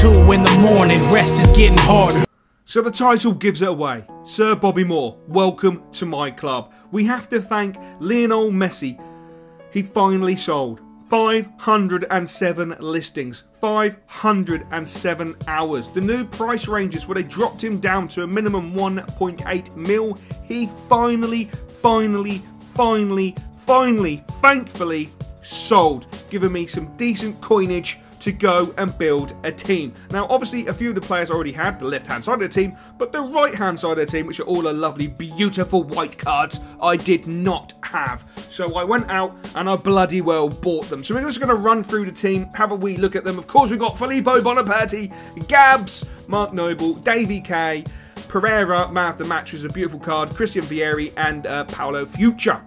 2 in the morning, rest is getting harder. So the title gives it away. Sir Bobby Moore, welcome to my club. We have to thank Lionel Messi. He finally sold 507 listings, 507 hours. The new price ranges where they dropped him down to a minimum 1.8 mil. He finally, thankfully sold, giving me some decent coinage to go and build a team. Now obviously a few of the players already had the left hand side of the team, but the right hand side of the team, which are all a lovely beautiful white cards, I did not have. So I went out and I bloody well bought them. So we're just going to run through the team, have a wee look at them. Of course we've got Filippo Bonaparti, Gabs, Mark Noble, Davy K, Pereira, man of the match, was a beautiful card, Christian Vieri and Paolo Future.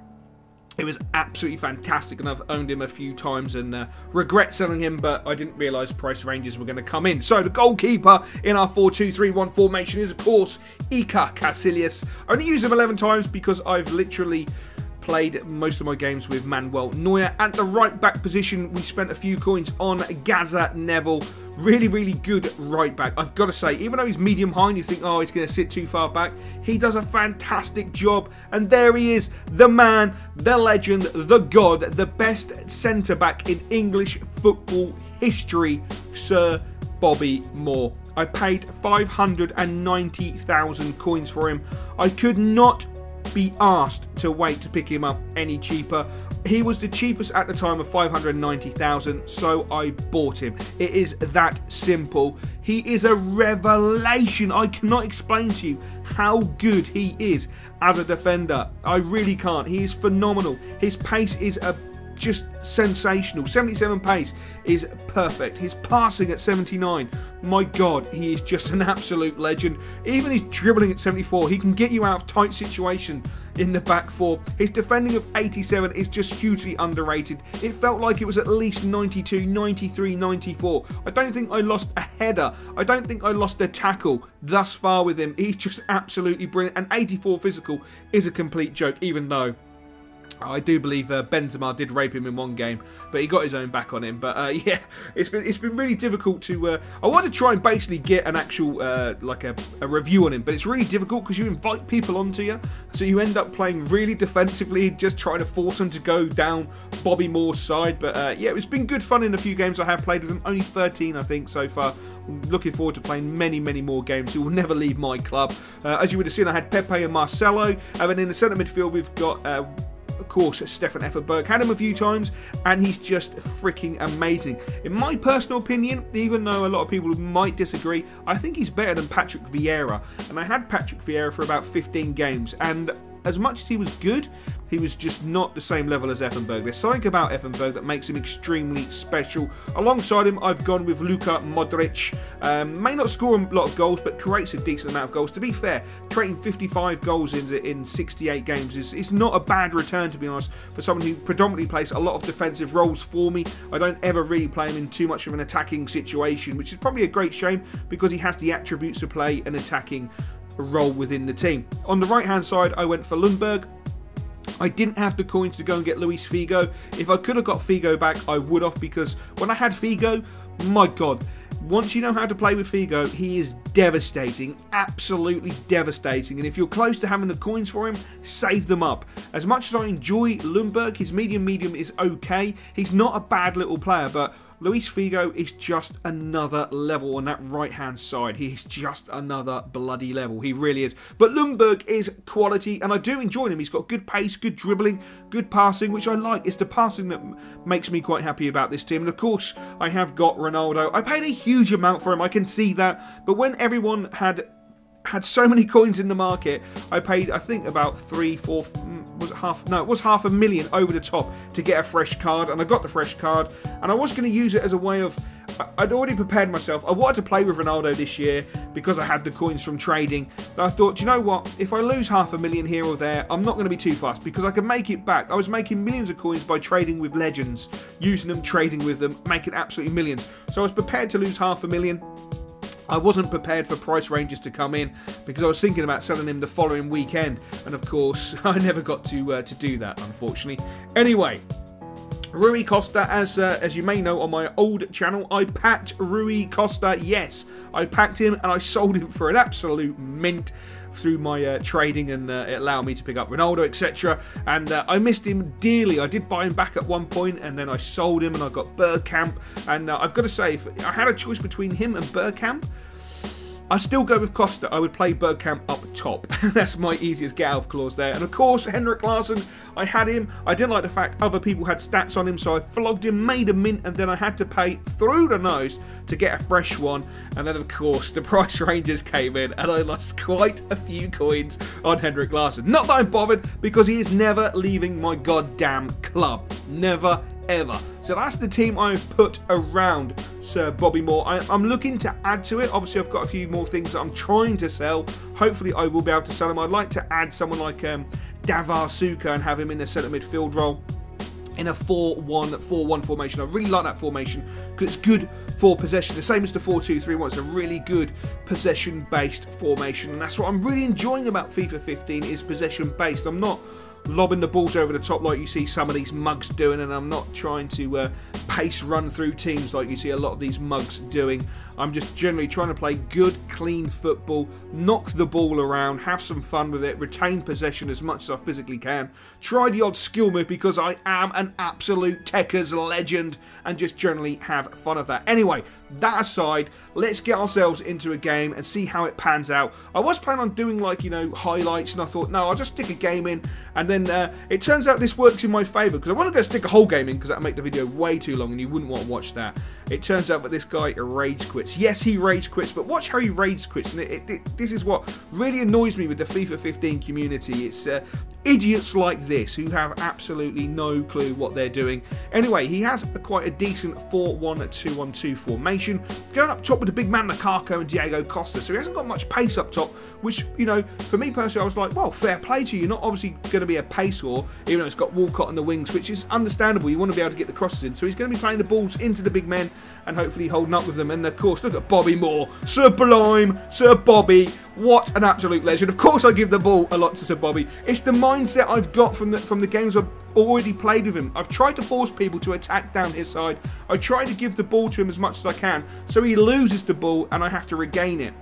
It was absolutely fantastic, and I've owned him a few times and regret selling him, but I didn't realise price ranges were going to come in. So the goalkeeper in our 4-2-3-1 formation is, of course, Iker Casillas. I only used him 11 times because I've literally played most of my games with Manuel Neuer. At the right back position, we spent a few coins on Gaza Neville. Really good right back. I've got to say, even though he's medium high and you think, oh, he's going to sit too far back, he does a fantastic job. And there he is, the man, the legend, the god, the best centre-back in English football history, Sir Bobby Moore. I paid 590,000 coins for him. I could not be asked to wait to pick him up any cheaper. He was the cheapest at the time of 590,000, so I bought him. It is that simple. He is a revelation. I cannot explain to you how good he is as a defender. I really can't. He is phenomenal. His pace is just sensational. 77 pace is perfect. His passing at 79, my god, he is just an absolute legend. Even his dribbling at 74, he can get you out of tight situation in the back four. His defending of 87 is just hugely underrated. It felt like it was at least 92, 93, 94. I don't think I lost a header. I don't think I lost a tackle thus far with him. He's just absolutely brilliant, and 84 physical is a complete joke, even though I do believe Benzema did rape him in one game, but he got his own back on him. But yeah, it's been really difficult to. I want to try and basically get an actual like a review on him, but it's really difficult because you invite people onto you, so you end up playing really defensively, just trying to force them to go down Bobby Moore's side. But yeah, it's been good fun in a few games I have played with him. Only 13, I think, so far. I'm looking forward to playing many more games. He will never leave my club. As you would have seen, I had Pepe and Marcelo, and then in the centre midfield we've got. Of course, Stefan Effenberg. Had him a few times, and he's just freaking amazing. In my personal opinion, even though a lot of people might disagree, I think he's better than Patrick Vieira. And I had Patrick Vieira for about 15 games, and as much as he was good, he was just not the same level as Effenberg. There's something about Effenberg that makes him extremely special. Alongside him, I've gone with Luka Modric. May not score a lot of goals, but creates a decent amount of goals. To be fair, creating 55 goals in 68 games is not a bad return, to be honest, for someone who predominantly plays a lot of defensive roles for me. I don't ever really play him in too much of an attacking situation, which is probably a great shame because he has the attributes to play an attacking role within the team. On the right hand side, I went for Lundberg. I didn't have the coins to go and get Luis Figo. If I could have got Figo back, I would have, because when I had Figo, my god, once you know how to play with Figo, he is devastating, absolutely devastating. And if you're close to having the coins for him, save them up. As much as I enjoy Lundberg, his medium is okay. He's not a bad little player, but Luis Figo is just another level on that right-hand side. He is just another bloody level. He really is. But Lundberg is quality, and I do enjoy him. He's got good pace, good dribbling, good passing, which I like. It's the passing that makes me quite happy about this team. And of course, I have got Ronaldo. I paid a huge amount for him, I can see that. But when everyone had so many coins in the market, I paid, I think, about was it half? No, it was $500,000 over the top to get a fresh card, and I got the fresh card, and I was going to use it as a way of, I'd already prepared myself. I wanted to play with Ronaldo this year because I had the coins from trading. I thought, you know what, if I lose $500,000 here or there, I'm not going to be too fast because I can make it back. I was making millions of coins by trading with legends, using them, trading with them, making absolutely millions. So I was prepared to lose $500,000. I wasn't prepared for price ranges to come in because I was thinking about selling him the following weekend, and of course I never got to do that, unfortunately. Anyway, Rui Costa, as you may know on my old channel, I packed Rui Costa. Yes, I packed him and I sold him for an absolute mint through my trading, and it allowed me to pick up Ronaldo, etc. And I missed him dearly. I did buy him back at one point, and then I sold him and I got Bergkamp. And I've got to say, if I had a choice between him and Bergkamp, I still go with Costa. I would play Bergkamp up top. That's my easiest get out of clause there. And of course, Henrik Larsson, I had him. I didn't like the fact other people had stats on him, so I flogged him, made a mint, and then I had to pay through the nose to get a fresh one. And then, of course, the price ranges came in, and I lost quite a few coins on Henrik Larsson. Not that I'm bothered, because he is never leaving my goddamn club. Never, ever. So that's the team I've put around Sir Bobby Moore. I'm looking to add to it. Obviously, I've got a few more things that I'm trying to sell. Hopefully, I will be able to sell them. I'd like to add someone like Davar Suka and have him in the centre midfield role in a 4-1-4-1 formation. I really like that formation because it's good for possession. The same as the 4-2-3-1. It's a really good possession-based formation, and that's what I'm really enjoying about FIFA 15 is possession-based. I'm not lobbing the balls over the top like you see some of these mugs doing, and I'm not trying to pace run through teams like you see a lot of these mugs doing. I'm just generally trying to play good, clean football, knock the ball around, have some fun with it, retain possession as much as I physically can, try the odd skill move because I am an absolute Tekker's legend, and just generally have fun of that. Anyway, that aside, let's get ourselves into a game and see how it pans out. I was planning on doing, like, you know, highlights, and I thought, no, I'll just stick a game in, and then it turns out this works in my favour, because I want to go stick a whole game in, because that would make the video way too long, and you wouldn't want to watch that. It turns out that this guy rage quits. Yes, he rage quits, but watch how he rage quits, and this is what really annoys me with the FIFA 15 community. It's idiots like this who have absolutely no clue what they're doing. Anyway, he has quite a decent 4-1-2-1-2 formation, going up top with the big man Lukaku and Diego Costa, so he hasn't got much pace up top, which, you know, for me personally, I was like, well, fair play to you. You're not obviously going to be a pace whore, even though it's got Walcott on the wings, which is understandable. You want to be able to get the crosses in, so he's going to be playing the balls into the big men and hopefully holding up with them. And of course, look at Bobby Moore, Sublime, Sir Bobby, what an absolute legend. Of course I give the ball a lot to Sir Bobby. It's the mindset I've got from the games I've already played with him. I've tried to force people to attack down his side. I try to give the ball to him as much as I can, so he loses the ball and I have to regain it.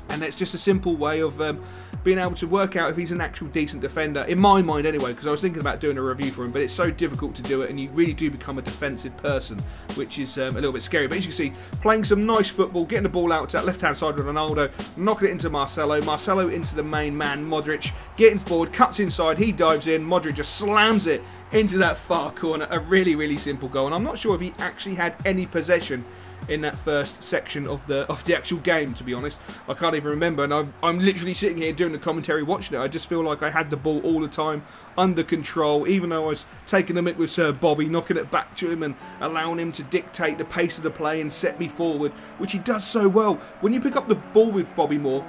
And it's just a simple way of being able to work out if he's an actual decent defender, in my mind anyway, because I was thinking about doing a review for him, but it's so difficult to do it, and you really do become a defensive person, which is a little bit scary. But as you can see, playing some nice football, getting the ball out to that left-hand side with Ronaldo, knocking it into Marcelo, Marcelo into the main man, Modric, getting forward, cuts inside, he dives in, Modric just slams it into that far corner. A really, really simple goal, and I'm not sure if he actually had any possession in that first section of the actual game, to be honest. I can't even remember, and I'm literally sitting here doing the commentary watching it. I just feel like I had the ball all the time under control, even though I was taking the mick with Sir Bobby, knocking it back to him and allowing him to dictate the pace of the play and set me forward, which he does so well. When you pick up the ball with Bobby Moore,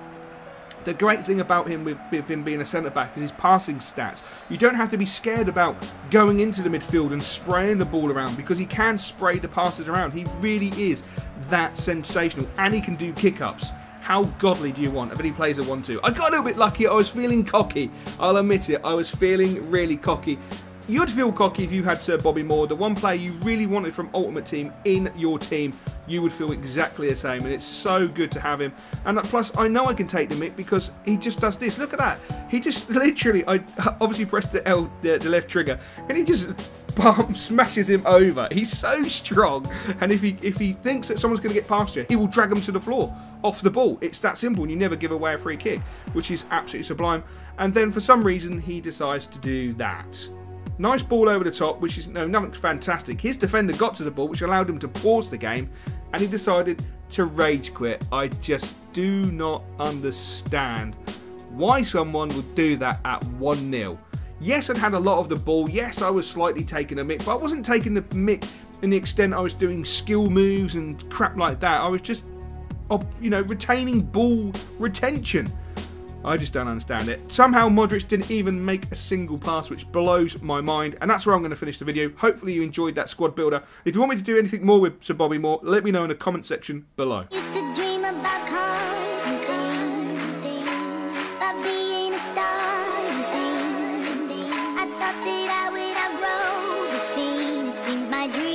the great thing about him with him being a centre-back is his passing stats. You don't have to be scared about going into the midfield and spraying the ball around, because he can spray the passes around. He really is that sensational, and he can do kick-ups. How godly do you want? And then he plays a 1-2. I got a little bit lucky. I was feeling cocky. I'll admit it. I was feeling really cocky. You'd feel cocky if you had Sir Bobby Moore, the one player you really wanted from Ultimate Team, in your team. You would feel exactly the same, and it's so good to have him. And plus, I know I can take the mick because he just does this. Look at that. He just literally, I obviously pressed the left trigger, and he just smashes him over. He's so strong, and if he thinks that someone's going to get past you, he will drag them to the floor off the ball. It's that simple, and you never give away a free kick, which is absolutely sublime. And then for some reason, he decides to do that. Nice ball over the top, which is nothing fantastic. His defender got to the ball, which allowed him to pause the game, and he decided to rage quit. I just do not understand why someone would do that at 1-0. Yes, I'd had a lot of the ball. Yes, I was slightly taking a mick, but I wasn't taking the mick in the extent I was doing skill moves and crap like that. I was just, you know, retaining ball retention. I just don't understand it. Somehow Modric didn't even make a single pass, which blows my mind. And that's where I'm going to finish the video. Hopefully you enjoyed that squad builder. If you want me to do anything more with Sir Bobby Moore, let me know in the comment section below. Used to dream about cars and things, about being a star and things. I thought that I would outgrow this feeling. It seemed my dreams.